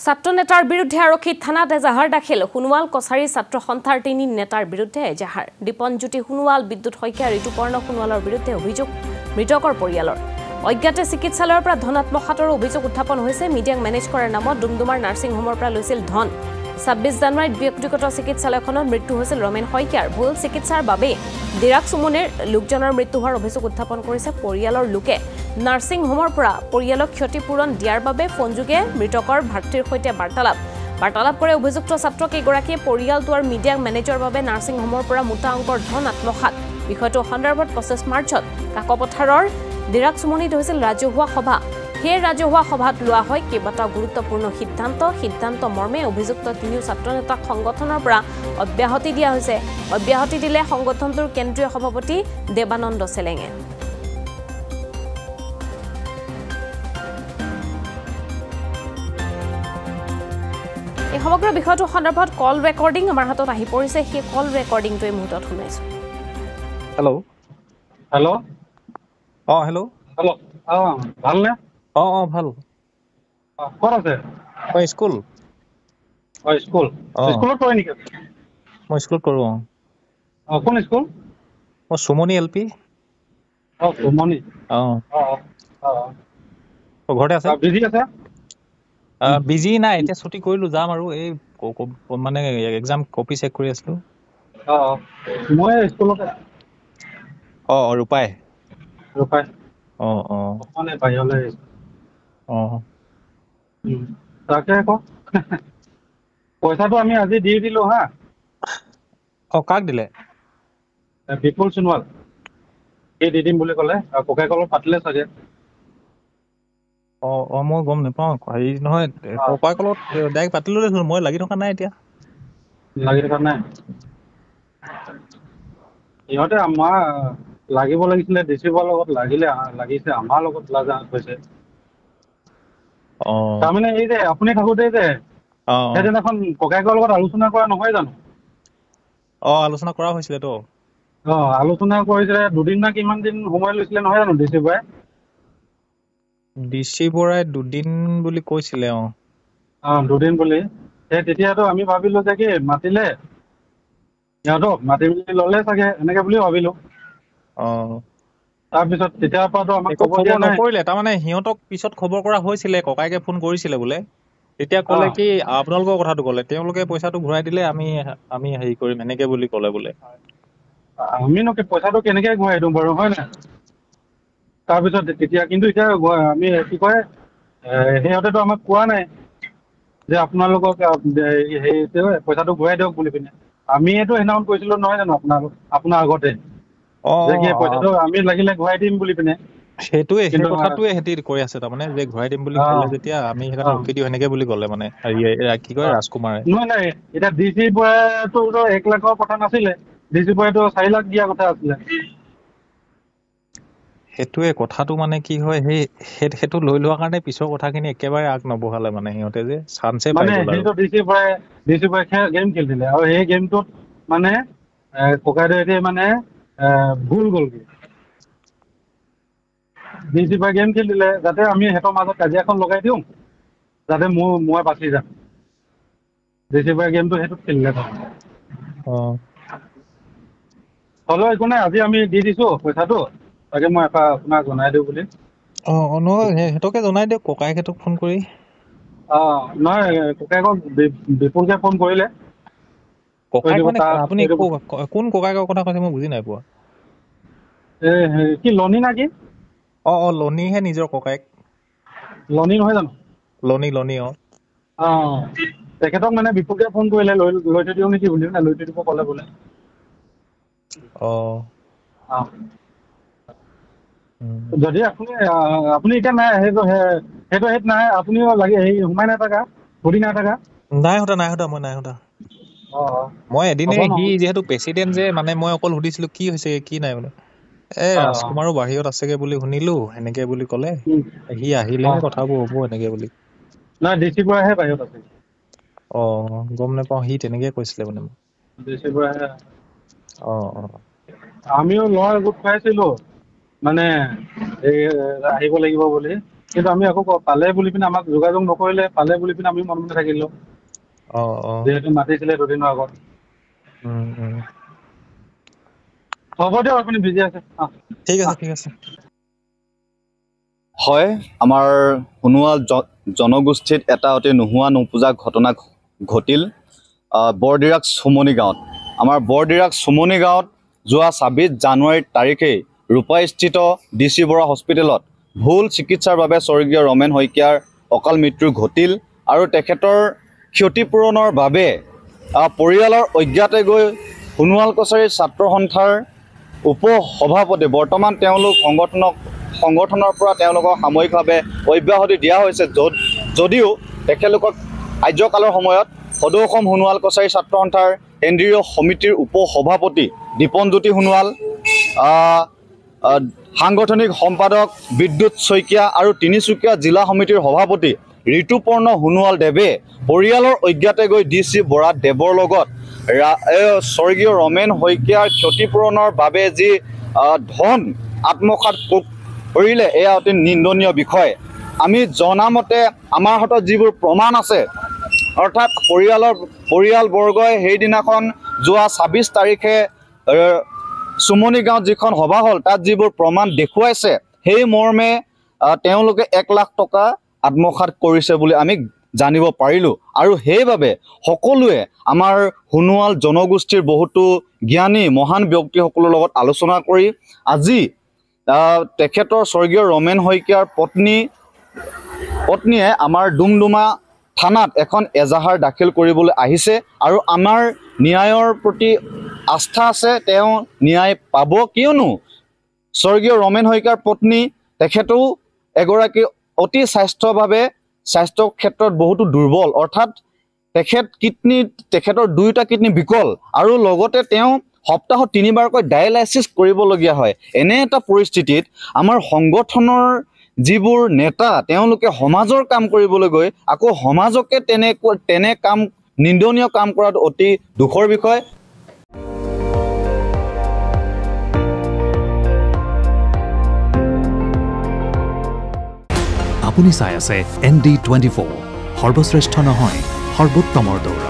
ছাত্ৰ নেতাৰ বিৰুদ্ধে আৰক্ষী থানাত এজাহাৰ দাখিল সোণোৱাল কছাৰী ছাত্ৰ সন্থাৰ ৩ নেতাৰ বিৰুদ্ধে এজাহাৰ দীপনজ্যোতি সোণোৱাল বিদ্যুৎ শইকীয়া ঋতুপৰ্ণ সোণোৱালৰ বিৰুদ্ধে অভিযোগ মৃতকৰ পৰিয়ালৰ অজ্ঞাতে চিকিৎসালয়ৰ পৰা ধনাত্মক হাতৰ অভিযোগ উত্থাপন হৈছে মিডিয়াক মেনেজ কৰাৰ নামত ডুমডুমাৰ নাৰ্ছিং হোমৰ পৰা লৈছিল ধন ২৬ জানুৱাৰীত ব্যক্তিগত চিকিৎসালয়খনত মৃত্যু হৈছিল ৰমেন শইকীয়াৰ ভুল চিকিৎসাৰ বাবে দিৰাক সুমনিৰ লোকজনৰ মৃত্যু হোৱাৰ অভিযোগ উত্থাপন কৰিছে পৰিয়ালৰ লোকে নাৰ্ছিং হোমৰ পৰা পৰিয়ালক ক্ষতিপূৰণ দিয়াৰ বাবে ফোনযোগে মৃতকৰ ভাতৃৰ সৈতে বাৰ্তালাপ কৰে অভিযুক্ত ছাত্ৰ কেইগৰাকীয়ে পৰিয়ালটো আৰু মিডিয়াক মেনেজৰ বাবে নাৰ্ছিং হোমৰ পৰা মোটা অংকৰ ধন আত্মসাৎ বিষয়টো সন্দৰ্ভত ২৫ মাৰ্চত কাকপথাৰৰ দিৰাক সুমনিত হৈছিল ৰাজহুৱা সভা সেই ৰাজহুৱা সভাত লোৱা হয় কেইবাটাও গুৰুত্বপূৰ্ণ সিদ্ধান্ত মৰ্মে অভিযুক্ত তিনিও ছাত্ৰ নেতাক সংগঠনৰ পৰা অব্যাহতি দিয়া হৈছে অব্যাহতি দিলে সংগঠনটোৰ কেন্দ্ৰীয় সভাপতি দেৱানন্দ চেলেঙে এই সমগ্ৰ বিষয়টো সন্দৰ্ভত কল ৰেকৰ্ডিং আমাৰ হাতত আহি পৰিছে সেই কল ৰেকৰ্ডিংটো এই মুহূৰ্তত শুনাইছো হেল্ল' হেল্ল' হেল্ল' ভালনে ভাল ক'ত আছে স্কুল স্কুলত পঢ়ে নেকি মই স্কুলত কৰোঁ কোন স্কুল মই সুমনি এল.পি. সুমনি ঘৰতে আছে বিজি আছে বিজি নাই এতিয়া ছুটি কৰিলোঁ যাম আৰু এই মানে এক্সাম কপি চেক কৰি আছিলোঁ মই স্কুলতে ৰূপাই মানে বাহিৰলৈ তাকে আকৌ পইচাটো আমি আজি দি দিলো হা কাক দিলে বিপুল সোণোৱাল এই দি দিম বুলি ক'লে ককাইক অলপ পাতিলে চাগে মই গম নাপাওঁ হেৰি নহয় ককাইক লগত ডাইৰেক্ট পাতিলোঁ দেখোন মই লাগি থকা নাই এতিয়া সিহঁতে আমাৰ লাগিব লাগিছিলে ডিচিপৰ লগত লাগিছে আমাৰ লগত হৈছে তাৰমানে এই যে আপুনি থাকোতে যে সেইদিনাখন ককাইকৰ লগত আলোচনা কৰা নহয় জানো আলোচনা কৰা হৈছিলেতো আলোচনা কৰিছিলে দুদিন না কিমান দিন সময় লৈছিলে নহয় জানো ডিচি বৰাই দুদিন বুলি কৈছিলে দুদিন বুলি সেই তেতিয়াতো আমি ভাবিলো যে কি মাতিলে সিহঁতক মাতি মেলি ললে চাগে এনেকে বুলি ভাবিলো তাৰপিছত তেতিয়াৰ পৰাতো আমাক খবৰ নকৰিলে তাৰমানে সিহঁতক পিছত খবৰ কৰা হৈছিলে ককাইকে ফোন কৰিছিলে বোলে তেতিয়া ক'লে কি আপোনালোকৰ কথাটো ক'লে তেওঁলোকে পইচাটো ঘূৰাই দিলে আমি হেৰি কৰিম এনেকে বুলি ক'লে বোলে আমিনো পইচাটো কেনেকে ঘূৰাই দিওঁ বাৰু হয় নাই তাৰপিছত তেতিয়া কিন্তু এতিয়া আমি কি কয় সিহঁতেতো আমাক কোৱা নাই যে আপোনালোকক পইচাটো ঘূৰাই দিয়ক বুলি পিনে আমিয়েতো সেইদিনাখন কৈছিলো নহয় জানো আপোনাৰ আগতে পইচাটো আমি লাগিলে ঘূৰাই দিম বুলি পিনে সেইটোৱে সেই কথাটোৱে সিহঁতি কৈ আছে তাৰমানে যে ঘূৰাই দিম বুলি ক'লে যেতিয়া আমি সেইকাৰণে ৰখি দিওঁ সেনেকে বুলি ক'লে মানে কি কয় ৰাজকুমাৰে নাই এতিয়া ডিচি বৰাটো 1 লাখৰ কথা নাছিলে ডিচি বৰাটো 4 লাখ দিয়া কথা আছিলে সেইটোৱে কথাটো মানে কি হয় সেইটো লৈ লোৱাৰ কাৰণে পিছৰ কথাখিনি একেবাৰে আগ নবঢ়ালে মানে সিহঁতে যে চান্সে পাই গ'ল আৰু ডিচি বৰাই গেম খেলিছিলে আৰু সেই গেমটোত মানে ককাইদেউতে মানে ভুল গ'লগে ডিচি বৰাই গেম খেলিলে যাতে আমি সিহঁতৰ মাজত কাজিয়াখন লগাই দিওঁ যাতে মই বাচি যাম ডিচি বৰাই গেমটো সেইটোত খেলিলে হ'লেও একো নাই আজি আমি দি দিছো পইচাটো তাকে মই আপোনাক জনাই দিওঁ বুলি নহয় সিহঁতকে জনাই দিয়ক ককাইহঁতক ফোন কৰি নহয় ককাইকক বিপুলকে ফোন কৰিলে আপুনি কোন ককাইকৰ কথা কৈছে মই বুজি নাই পোৱা কি লনি না কি লনিহে নিজৰ ককাইক লনি নহয় জানো লনি তেখেতক মানে বিপুলকে ফোন কৰিলে লৈ থৈ দিওঁ নেকি বুলি লৈ থৈ দিব ক'লে বোলে যদি আপুনি এতিয়া নাই সেইটো নাই আপুনিও লাগে সোমাই নাথাকা সুধি নাথাকা নাই সোধা মই নাই সোধা মই এদিনে সি যিহেতু প্ৰেচিডেণ্ট যে মানে মই অকল সুধিছিলো কি হৈছে কি নাই বোলে ৰাজকুমাৰো বাহিৰত আছেগে বুলি শুনিলো এনেকে বুলি ক'লে সি আহিলেহে কথাবোৰ হ'ব এনেকে বুলি নাই ডিচি বৰাহে বাহিৰত আছে গম নাপাওঁ সি তেনেকে কৈছিলে মানে মোক ডিচি বৰাহে আমিও ল'ৰা গোট খুৱাইছিলো মানে আহিব লাগিব বুলি কিন্তু আমি আকৌ পালে বুলি পিনে আমাক যোগাযোগ নকৰিলে, পালে বুলি পিনে আমি মনে মনে থাকিলো যিহেতু মাতিছিলে দুদিনৰ আগত। হ'ব দিয়ক, আপুনি বিজি আছে। ঠিক আছে ঠিক আছে। হয়, আমাৰ সোণোৱাল জনগোষ্ঠীত এটা অতি নোহোৱা নোপোজা ঘটনা ঘটিল বৰদিৰাক চুমনি গাঁৱত। আমাৰ বৰদিৰাক চুমনি গাঁৱত যোৱা 26 জানুৱাৰী তাৰিখে ৰূপাইস্থিত DC বৰা হস্পিটেলত ভুল চিকিৎসাৰ বাবে স্বৰ্গীয় ৰমেন শইকীয়াৰ অকাল মৃত্যু ঘটিল আৰু তেখেতৰ ক্ষতিপূৰণৰ বাবে পৰিয়ালৰ অজ্ঞাতে গৈ সোণোৱাল কছাৰী ছাত্ৰ সন্থাৰ উপ সভাপতি, বৰ্তমান তেওঁলোক সংগঠনৰ পৰা তেওঁলোকক সাময়িকভাৱে অব্যাহতি দিয়া হৈছে, যদিও তেখেতলোকক কাৰ্যকালৰ সময়ত সদৌ অসম সোণোৱাল কছাৰী ছাত্ৰ সন্থাৰ কেন্দ্ৰীয় সমিতিৰ উপ সভাপতি দীপনজ্যোতি সোণোৱাল, সাংগঠনিক সম্পাদক বিদ্যুৎ শইকীয়া আৰু তিনিচুকীয়া জিলা সমিতিৰ সভাপতি ঋতুপৰ্ণ সোণোৱাল দেৱে পৰিয়ালৰ অজ্ঞাতে গৈ DC বৰা দেৱৰ লগত স্বৰ্গীয় ৰমেন শইকীয়াৰ ক্ষতিপূৰণৰ বাবে যি ধন আত্মসাৎ কৰিলে, এয়া অতি নিন্দনীয় বিষয়। আমি জনামতে আমাৰ হাতত যিবোৰ প্ৰমাণ আছে, অৰ্থাৎ পৰিয়ালবৰ্গই সেইদিনাখন যোৱা 26 তাৰিখে চুমনি গাঁৱত যিখন সভা হ'ল তাত যিবোৰ প্ৰমাণ দেখুৱাইছে, সেই মৰ্মে তেওঁলোকে 1 লাখ টকা আত্মসাৎ কৰিছে বুলি আমি জানিব পাৰিলোঁ। আৰু সেইবাবে সকলোৱে আমাৰ সোণোৱাল জনগোষ্ঠীৰ বহুতো জ্ঞানী মহান ব্যক্তিসকলৰ লগত আলোচনা কৰি আজি তেখেতৰ স্বৰ্গীয় ৰমেন শইকীয়াৰ পত্নীয়ে আমাৰ ডুমডুমা থানাত এখন এজাহাৰ দাখিল কৰিবলৈ আহিছে আৰু আমাৰ ন্যায়ৰ প্ৰতি আস্থা আছে, তেওঁ ন্যায় পাব। কিয়নো স্বৰ্গীয় ৰমেন শইকীয়াৰ পত্নী তেখেতেও এগৰাকী অতি স্বাস্থ্য ক্ষেত্ৰত বহুতো দুৰ্বল, অৰ্থাৎ তেখেতৰ 2টা কিডনী বিকল আৰু লগতে তেওঁ সপ্তাহত 3 বাৰকৈ ডায়েলাইচিছ কৰিবলগীয়া হয়। এনে এটা পৰিস্থিতিত আমাৰ সংগঠনৰ যিবোৰ নেতা তেওঁলোকে সমাজৰ কাম কৰিবলৈ গৈ আকৌ সমাজকে তেনে কাম, নিন্দনীয় কাম কৰাটো অতি দুখৰ বিষয়। আপুনি চাই আছে ND24, সৰ্বশ্ৰেষ্ঠ নহয় সৰ্বোত্তমৰ দৌৰা।